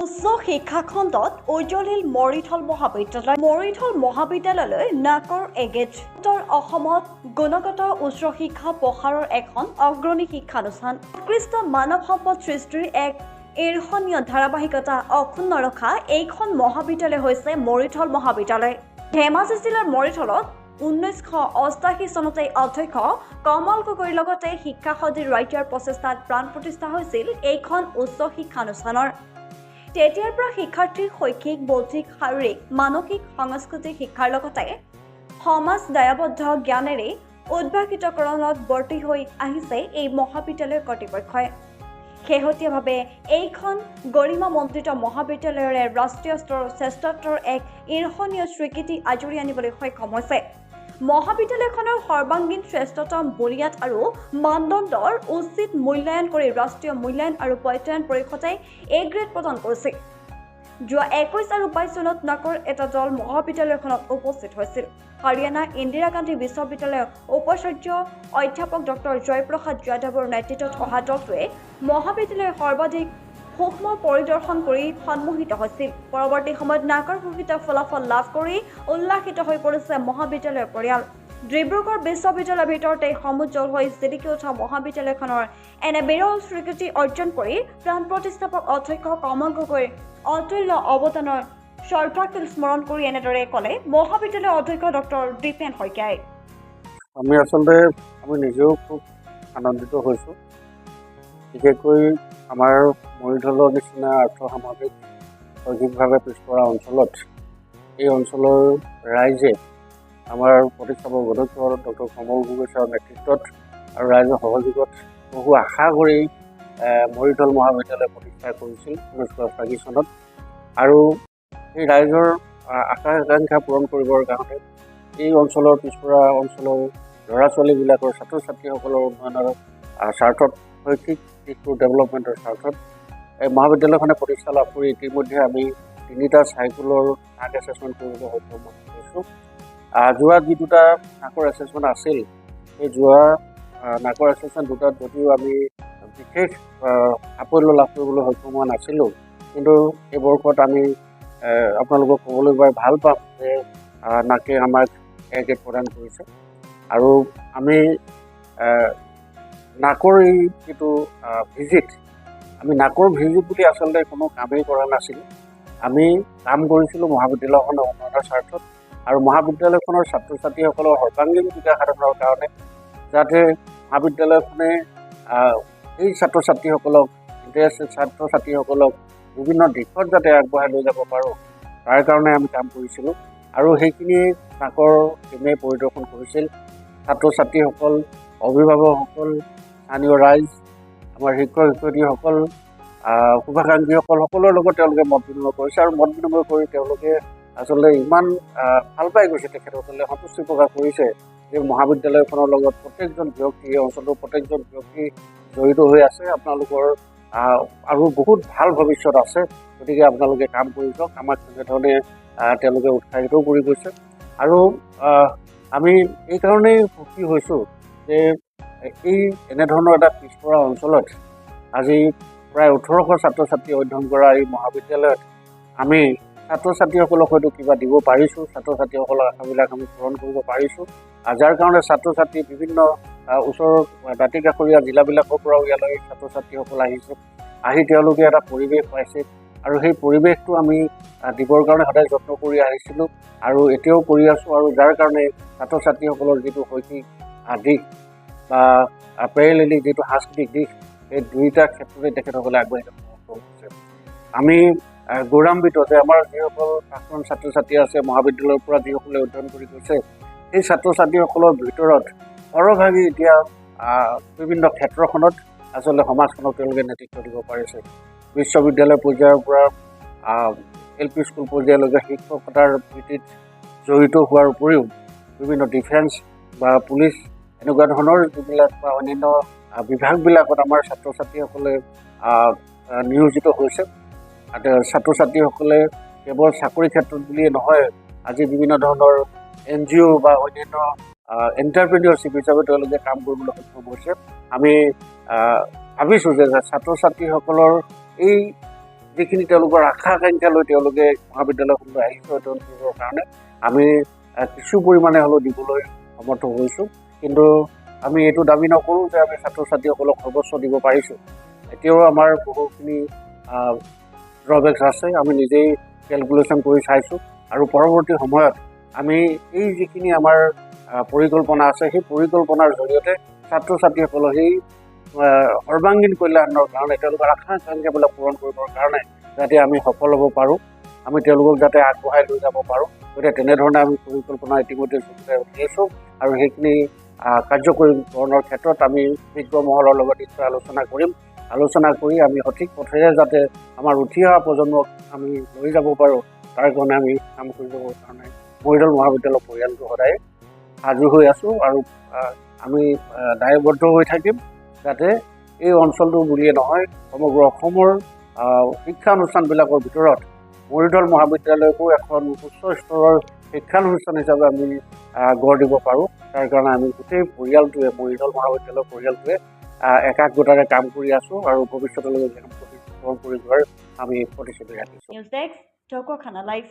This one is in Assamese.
উচ্চ শিক্ষা খণ্ডত উজ্জ্বলিল মৰিথল মহাবিদ্যালয়লৈ নাকৰ এগেট অসমত গুণগত উচ্চ শিক্ষা প্ৰসাৰৰ এখন অগ্ৰণী শিক্ষানুষ্ঠান উৎকৃষ্ট মানৱ সম্পদ সৃষ্টিৰ এক ঈৰ্ষণীয় ধাৰাবাহিকতা অক্ষুণ্ণ ৰখা এইখন মহাবিদ্যালয় হৈছে মৰিথল মহাবিদ্যালয়। ধেমাজি জিলাৰ মৰিথলত 1988 চনতে অধ্যক্ষ কমল গগৈৰ লগতে শিক্ষা সদী ৰাইটাৰ প্ৰচেষ্টাত প্ৰাণ প্ৰতিষ্ঠা হৈছিল এইখন উচ্চ শিক্ষানুষ্ঠানৰ। তেতিয়াৰ পৰা শিক্ষাৰ্থীৰ শৈক্ষিক, বৌদ্ধিক, শাৰীৰিক, মানসিক, সাংস্কৃতিক শিক্ষাৰ লগতে সমাজ দায়বদ্ধ জ্ঞানেৰে উদ্ভাসিতকৰণত বৰ্তি হৈ আহিছে এই মহাবিদ্যালয়ৰ কৰ্তৃপক্ষই। শেহতীয়াভাৱে এইখন গৰিমামণ্ডিত মহাবিদ্যালয়ৰে ৰাষ্ট্ৰীয় স্তৰৰ শ্ৰেষ্ঠত্বৰ এক ঈৰ্ষণীয় স্বীকৃতি আজৰি আনিবলৈ সক্ষম হৈছে। মহাবিদ্যালয়খনৰ সৰ্বাংগীন শ্ৰেষ্ঠতম বুনিয়াদ আৰু মানদণ্ডৰ উচিত মূল্যায়ন কৰি ৰাষ্ট্ৰীয় মূল্যায়ন আৰু প্ৰত্যয়ন পৰিষদে এ গ্ৰেড প্ৰদান কৰিছিল। যোৱা 21 আৰু 22 চনত নাকৰ এটা দল মহাবিদ্যালয়খনত উপস্থিত হৈছিল। হাৰিয়ানা ইন্দিৰা গান্ধী বিশ্ববিদ্যালয়ৰ উপাচাৰ্য অধ্যাপক ডক্টৰ জয়প্ৰসাদ যাদৱৰ নেতৃত্বত অহা দলটোৱে মহাবিদ্যালয়ৰ সৰ্বাধিক সূক্ষ্ম পৰিদৰ্শন কৰি সন্মোহিত হৈছিল। পৰৱৰ্তী সময়ত নাকৰ ঘোষিত ফলাফল লাভ কৰি উল্লাসিত হৈ পৰিছে মহাবিদ্যালয়ৰ পৰিয়াল। ডিব্ৰুগড় বিশ্ববিদ্যালয়ৰ ভিতৰতে সমুজ্জ্বল হৈ জিলিকি উঠা মহাবিদ্যালয়খনৰ এনে বিৰল স্বীকৃতি অৰ্জন কৰি প্ৰাণ প্ৰতিষ্ঠাপক অধ্যক্ষ কমল গগৈৰ অতুল্য অৱদানৰ শ্ৰদ্ধাশীল স্মৰণ কৰি এনেদৰে ক'লে মহাবিদ্যালয়ৰ অধ্যক্ষ ডক্টৰ দীপেন শইকীয়াই। আমি নিজেও খুব আনন্দিত হৈছোঁ। বিশেষকৈ আমাৰ মৰিথলৰ নিচিনা আৰ্থসামাজিক শৈক্ষিকভাৱে পিছপৰা অঞ্চলত এই অঞ্চলৰ ৰাইজে আমাৰ প্ৰতিষ্ঠাপক অধ্যক্ষ ডক্টৰ কমল গগৈ ছাৰৰ নেতৃত্বত আৰু ৰাইজৰ সহযোগত বহু আশা কৰি মৰিথল মহাবিদ্যালয় প্ৰতিষ্ঠা কৰিছিল 1988 চনত। আৰু এই ৰাইজৰ আশা আকাংক্ষা পূৰণ কৰিবৰ কাৰণে এই অঞ্চলৰ পিছপৰা অঞ্চলৰ ল'ৰা ছোৱালীবিলাকৰ ছাত্ৰ ছাত্ৰীসকলৰ উন্নয়নৰ স্বাৰ্থত, শৈক্ষিক দিশটোৰ ডেভেলপমেণ্টৰ স্বাৰ্থত এই মহাবিদ্যালয়খনে প্ৰতিষ্ঠা লাভ কৰি ইতিমধ্যে আমি 3টা চাইকেলৰ নাক এছেছমেণ্ট কৰিবলৈ সক্ষম হৈছোঁ। যোৱা যি 2টা নাকৰ এছেছমেণ্ট আছিল, সেই যোৱা নাকৰ এছেছমেণ্ট 2টাত যদিও আমি বিশেষ সাফল্য লাভ কৰিবলৈ সক্ষম হোৱা নাছিলোঁ, কিন্তু এই বৰ্ষত আমি আপোনালোকক ক'বলৈ পাই ভাল পাম যে নাকে আমাক এ গ্ৰেড প্ৰদান কৰিছে। আৰু আমি নাকৰ এই যিটো ভিজিট, আমি নাকৰ ভিজিট বুলি আচলতে কোনো কামেই কৰা নাছিলোঁ। আমি কাম কৰিছিলোঁ মহাবিদ্যালয়খনৰ উন্নয়নৰ স্বাৰ্থত আৰু মহাবিদ্যালয়খনৰ ছাত্ৰ ছাত্ৰীসকলৰ সৰ্বাংগীন বিকাশ সাধনৰ কাৰণে, যাতে মহাবিদ্যালয়খনে এই ছাত্ৰ ছাত্ৰীসকলক ইণ্টাৰেষ্টেড ছাত্ৰ ছাত্ৰীসকলক বিভিন্ন দিশত যাতে আগবঢ়াই লৈ যাব পাৰোঁ, তাৰ কাৰণে আমি কাম কৰিছিলোঁ। আৰু সেইখিনি নাকৰ টিমে পৰিদৰ্শন কৰিছিল। ছাত্ৰ ছাত্ৰীসকল, অভিভাৱকসকল, স্থানীয় ৰাইজ, আমাৰ শিক্ষক শিক্ষয়িত্ৰীসকল, শুভাকাংক্ষীসকল সকলোৰে লগত তেওঁলোকে মত বিনিময় কৰিছে। আৰু মত বিনিময় কৰি তেওঁলোকে আচলতে ইমান ভাল পাই গৈছে, তেখেতসকলে সন্তুষ্টি প্ৰকাশ কৰিছে যে মহাবিদ্যালয়খনৰ লগত প্ৰত্যেকজন ব্যক্তি, এই অঞ্চলটোৰ প্ৰত্যেকজন ব্যক্তি জড়িত হৈ আছে। আপোনালোকৰ আৰু বহুত ভাল ভৱিষ্যত আছে, গতিকে আপোনালোকে কাম কৰি যাওক। আমাক তেনেধৰণে তেওঁলোকে উৎসাহিতও কৰি গৈছে। আৰু আমি এইকাৰণেই সুখী হৈছোঁ যে এই এনেধৰণৰ এটা পিছপৰা অঞ্চলত আজি প্ৰায় 1800 ছাত্ৰ ছাত্ৰী অধ্যয়ন কৰা এই মহাবিদ্যালয়ত আমি ছাত্ৰ ছাত্ৰীসকলক হয়তো কিবা দিব পাৰিছোঁ, ছাত্ৰ ছাত্ৰীসকলৰ আশাবিলাক আমি পূৰণ কৰিব পাৰিছোঁ। যাৰ কাৰণে ছাত্ৰ ছাত্ৰী বিভিন্ন ওচৰৰ দাঁতি কাষৰীয়া জিলাবিলাকৰ পৰাও ইয়ালৈ ছাত্ৰ ছাত্ৰীসকল আহিছে, আহি তেওঁলোকে এটা পৰিৱেশ পাইছে। আৰু সেই পৰিৱেশটো আমি দিবৰ কাৰণে সদায় যত্ন কৰি আহিছিলোঁ আৰু এতিয়াও কৰি আছোঁ। আৰু যাৰ কাৰণে ছাত্ৰ ছাত্ৰীসকলৰ যিটো শৈক্ষিক দিশ বা পেৰেলেলি যিটো সাংস্কৃতিক দিশ, সেই 2টা ক্ষেত্ৰতে তেখেতসকলে আগবাঢ়ি যাব সক্ষম হৈছে। আমি গৌৰৱান্বিত যে আমাৰ যিসকল প্ৰাক্তন ছাত্ৰ ছাত্ৰী আছে, মহাবিদ্যালয়ৰ পৰা যিসকলে অধ্যয়ন কৰি গৈছে, সেই ছাত্ৰ ছাত্ৰীসকলৰ ভিতৰত সৰহভাগী এতিয়া বিভিন্ন ক্ষেত্ৰখনত আচলতে সমাজখনক তেওঁলোকে নেতৃত্ব দিব পাৰিছে। বিশ্ববিদ্যালয় পৰ্যায়ৰ পৰা LP স্কুল পৰ্যায়লৈকে শিক্ষকতাৰ বৃত্তিত জড়িত হোৱাৰ উপৰিও বিভিন্ন ডিফেন্স বা পুলিচ এনেকুৱা ধৰণৰ যিবিলাক বা অন্যান্য বিভাগবিলাকত আমাৰ ছাত্ৰ ছাত্ৰীসকলে নিয়োজিত হৈছে। ছাত্ৰ ছাত্ৰীসকলে কেৱল চাকৰি ক্ষেত্ৰত বুলিয়ে নহয়, আজি বিভিন্ন ধৰণৰ NGO বা অন্যান্য এণ্টাৰপ্ৰেনিয়ৰশ্বিপ হিচাপে তেওঁলোকে কাম কৰিবলৈ সক্ষম হৈছে। আমি ভাবিছোঁ যে ছাত্ৰ ছাত্ৰীসকলৰ এই যিখিনি তেওঁলোকৰ আশা আকাংক্ষা লৈ তেওঁলোকে মহাবিদ্যালয়খনলৈ আহিছে অধ্যয়ন কৰিবৰ কাৰণে আমি কিছু পৰিমাণে হ'লেও দিবলৈ সমৰ্থ হৈছোঁ। কিন্তু আমি এইটো দাবী নকৰোঁ যে আমি ছাত্ৰ ছাত্ৰীসকলক সৰ্বোচ্চ দিব পাৰিছোঁ। এতিয়াও আমাৰ বহুখিনি ড্ৰবেক্স আছে, আমি নিজেই কেলকুলেশ্যন কৰি চাইছোঁ আৰু পৰৱৰ্তী সময়ত আমি এই যিখিনি আমাৰ পৰিকল্পনা আছে সেই পৰিকল্পনাৰ জৰিয়তে ছাত্ৰ ছাত্ৰীসকলৰ সেই সৰ্বাংগীন কল্যাণৰ কাৰণে তেওঁলোকৰ আশা আকাংক্ষাবিলাক পূৰণ কৰিবৰ কাৰণে যাতে আমি সফল হ'ব পাৰোঁ, আমি তেওঁলোকক যাতে আগবঢ়াই লৈ যাব পাৰোঁ, গতিকে তেনেধৰণে আমি পৰিকল্পনা ইতিমধ্যে যুগুতাই উলিয়াইছোঁ আৰু সেইখিনি কাৰ্যকৰীকৰণৰ ক্ষেত্ৰত আমি বিজ্ঞ মহলৰ লগত নিশ্চয় আলোচনা কৰি আমি সঠিক পথেৰে যাতে আমাৰ উঠি অহা প্ৰজন্মক আমি লৈ যাব পাৰোঁ তাৰ কাৰণে আমি কাম কৰিবৰ কাৰণে মৰিধল মহাবিদ্যালয় পৰিয়ালটো সদায় সাজু হৈ আছোঁ আৰু আমি দায়বদ্ধ হৈ থাকিম যাতে এই অঞ্চলটো বুলিয়ে নহয় সমগ্ৰ অসমৰ শিক্ষানুষ্ঠানবিলাকৰ ভিতৰত মৰিধল মহাবিদ্যালয়কো এখন উচ্চ স্তৰৰ শিক্ষানুষ্ঠান হিচাপে আমি গঢ় দিব পাৰোঁ। তাৰ কাৰণে আমি গোটেই পৰিয়ালটোৱে মৰিধল মহাবিদ্যালয়ৰ পৰিয়ালটোৱে একাগ্ৰতাৰে কাম কৰি আছোঁ আৰু ভৱিষ্যতলৈ কাম কৰি যোৱাৰ আমি প্ৰতিশ্ৰুতি ৰাখিছোঁ। News desk Dhakuakhana live.